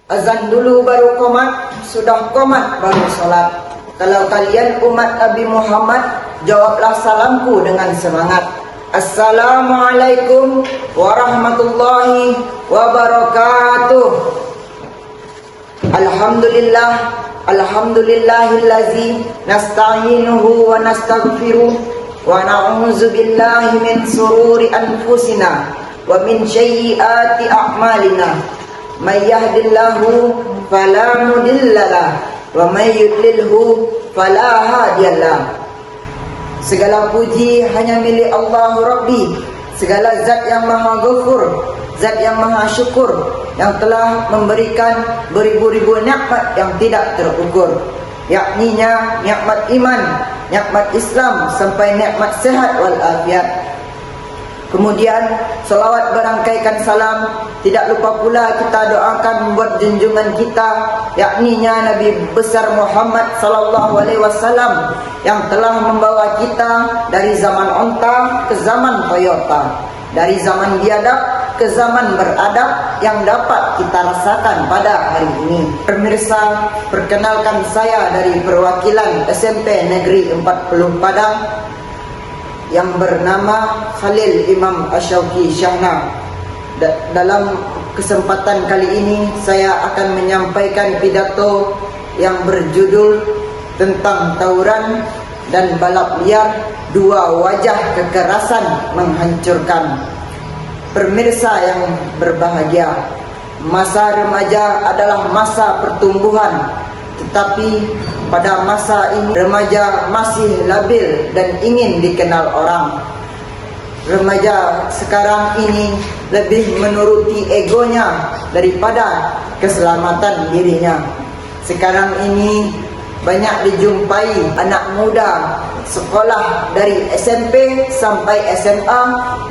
Azan dulu baru qomat, sudah qomat baru sholat. Kalau kalian umat Nabi Muhammad, jawablah salamku dengan semangat. Assalamualaikum warahmatullahi wabarakatuh. Alhamdulillah, alhamdulillahillazi nasta'inuhu wa nastaghfiruh wa na'udzu billahi min sururi anfusina wa min sayyiati a'malina. May yahdillahu fala mudhillalah wa may yudlilhu fala hadiyalah. Segala puji hanya milik Allah Rabbi, segala zat yang maha ghafur, zat yang maha syukur, yang telah memberikan beribu-ribu nikmat yang tidak terukur, yakninya nikmat iman, nikmat Islam sampai nikmat sehat wal afiat. Kemudian salawat berangkaikan salam, tidak lupa pula kita doakan buat junjungan kita, yakninya Nabi besar Muhammad sallallahu alaihi wasallam yang telah membawa kita dari zaman onta ke zaman Toyota, dari zaman biadab ke zaman beradab yang dapat kita rasakan pada hari ini. Pemirsa, perkenalkan saya dari perwakilan SMP Negeri 40 Padang yang bernama Khalil Imam Asyauqi Syahna. Dalam kesempatan kali ini saya akan menyampaikan pidato yang berjudul tentang tawuran dan balap liar, dua wajah kekerasan menghancurkan. Pemirsa yang berbahagia, masa remaja adalah masa pertumbuhan, tetapi pada masa ini remaja masih labil dan ingin dikenal orang. Remaja sekarang ini lebih menuruti egonya daripada keselamatan dirinya. Sekarang ini banyak dijumpai anak muda sekolah dari SMP sampai SMA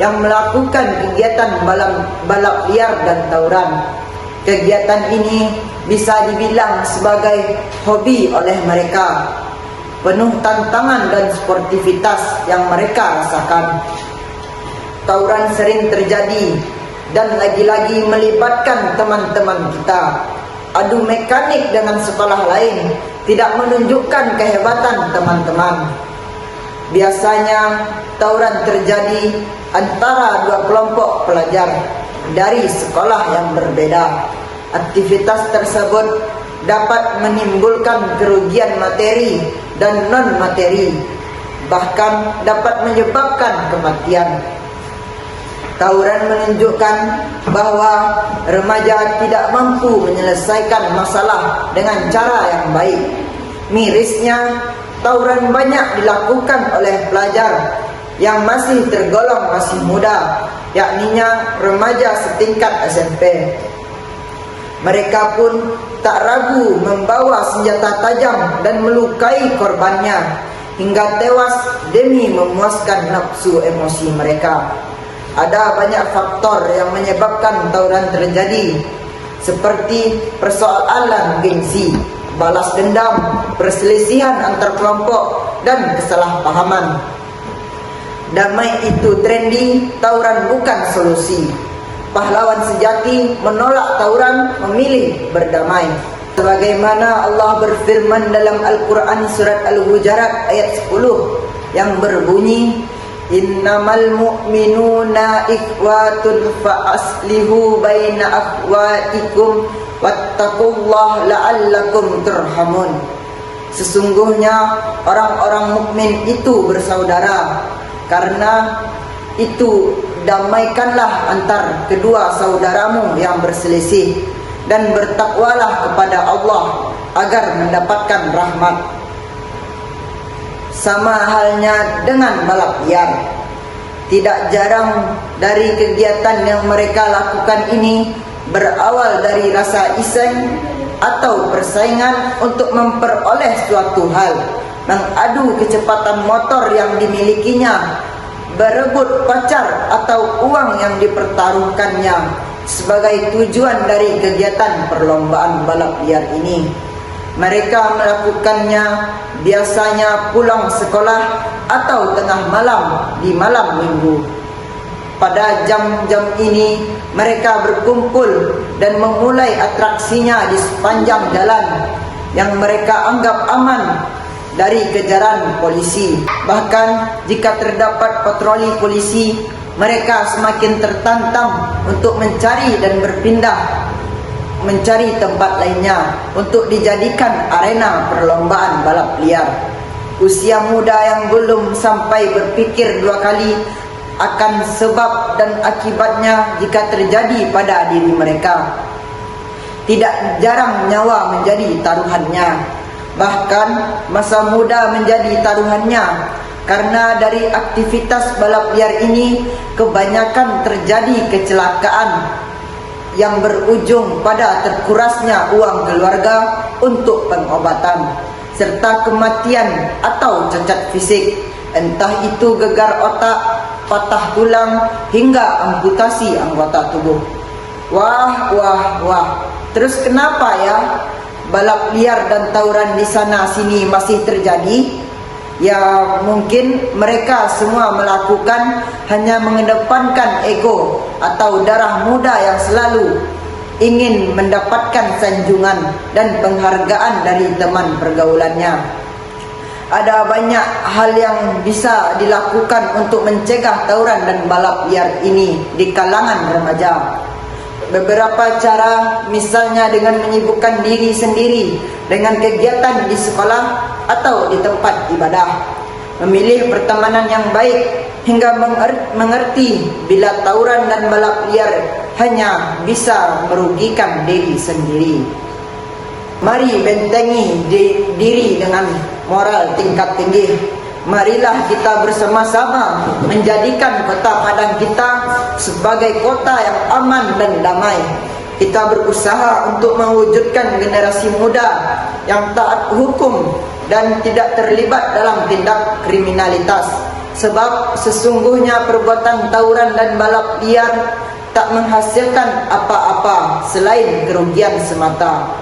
yang melakukan kegiatan balap liar dan tawuran. Kegiatan ini bisa dibilang sebagai hobi oleh mereka, penuh tantangan dan sportivitas yang mereka rasakan. Tawuran sering terjadi dan lagi-lagi melibatkan teman-teman kita. Adu mekanik dengan sekolah lain tidak menunjukkan kehebatan teman-teman. Biasanya tawuran terjadi antara dua kelompok pelajar dari sekolah yang berbeda. Aktivitas tersebut dapat menimbulkan kerugian materi dan non-materi, bahkan dapat menyebabkan kematian. Tawuran menunjukkan bahwa remaja tidak mampu menyelesaikan masalah dengan cara yang baik. Mirisnya, tawuran banyak dilakukan oleh pelajar yang masih tergolong masih muda, yakninya remaja setingkat SMP. Mereka pun tak ragu membawa senjata tajam dan melukai korbannya hingga tewas demi memuaskan nafsu emosi mereka. Ada banyak faktor yang menyebabkan tawuran terjadi, seperti persoalan gengsi, balas dendam, perselisihan antar kelompok, dan kesalahpahaman. Damai itu trendy, tawuran bukan solusi. Pahlawan sejati menolak tawuran, memilih berdamai. Sebagaimana Allah berfirman dalam Al-Quran surat Al-Hujurat ayat 10 yang berbunyi, Innamal mu'minuna ikhwatun fa'aslihu baina akhwatikum wattaqullaha la'allakum turhamun. Sesungguhnya orang-orang mukmin itu bersaudara, karena itu damaikanlah antar kedua saudaramu yang berselisih, dan bertakwalah kepada Allah agar mendapatkan rahmat. Sama halnya dengan balap liar. Tidak jarang dari kegiatan yang mereka lakukan ini berawal dari rasa iseng atau persaingan untuk memperoleh suatu hal, mengadu kecepatan motor yang dimilikinya, berebut pacar atau uang yang dipertaruhkannya sebagai tujuan dari kegiatan perlombaan balap liar ini. Mereka melakukannya biasanya pulang sekolah atau tengah malam di malam minggu. Pada jam-jam ini mereka berkumpul dan memulai atraksinya di sepanjang jalan yang mereka anggap aman dari kejaran polisi. Bahkan jika terdapat patroli polisi, mereka semakin tertantang untuk mencari dan berpindah mencari tempat lainnya untuk dijadikan arena perlombaan balap liar. Usia muda yang belum sampai berpikir dua kali akan sebab dan akibatnya jika terjadi pada diri mereka. Tidak jarang nyawa menjadi taruhannya, bahkan masa muda menjadi taruhannya, karena dari aktivitas balap liar ini kebanyakan terjadi kecelakaan yang berujung pada terkurasnya uang keluarga untuk pengobatan, serta kematian atau cacat fisik, entah itu gegar otak, patah tulang, hingga amputasi anggota tubuh. Wah, terus kenapa ya balap liar dan tawuran di sana sini masih terjadi? Ya mungkin mereka semua melakukan hanya mengedepankan ego atau darah muda yang selalu ingin mendapatkan sanjungan dan penghargaan dari teman pergaulannya. Ada banyak hal yang bisa dilakukan untuk mencegah tawuran dan balap liar ini di kalangan remaja. Beberapa cara, misalnya dengan menyibukkan diri sendiri dengan kegiatan di sekolah atau di tempat ibadah, memilih pertemanan yang baik hingga mengerti bila tawuran dan balap liar hanya bisa merugikan diri sendiri. Mari bentengi diri dengan moral tingkat tinggi. Marilah kita bersama-sama menjadikan kota Padang kita sebagai kota yang aman dan damai. Kita berusaha untuk mewujudkan generasi muda yang taat hukum dan tidak terlibat dalam tindak kriminalitas. Sebab sesungguhnya perbuatan tawuran dan balap liar tak menghasilkan apa-apa selain kerugian semata.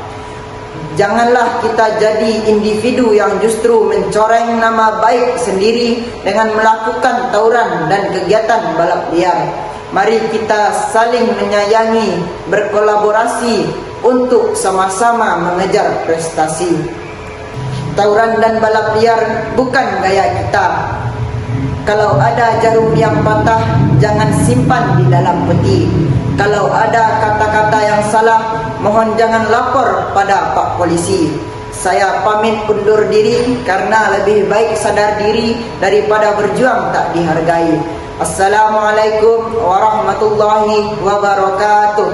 Janganlah kita jadi individu yang justru mencoreng nama baik sendiri dengan melakukan tawuran dan kegiatan balap liar. Mari kita saling menyayangi, berkolaborasi untuk sama-sama mengejar prestasi. Tawuran dan balap liar bukan gaya kita. Kalau ada jarum yang patah, jangan simpan di dalam peti. Kalau ada kata-kata yang salah, mohon jangan lapor pada Pak Polisi. Saya pamit undur diri karena lebih baik sadar diri daripada berjuang tak dihargai. Assalamualaikum warahmatullahi wabarakatuh.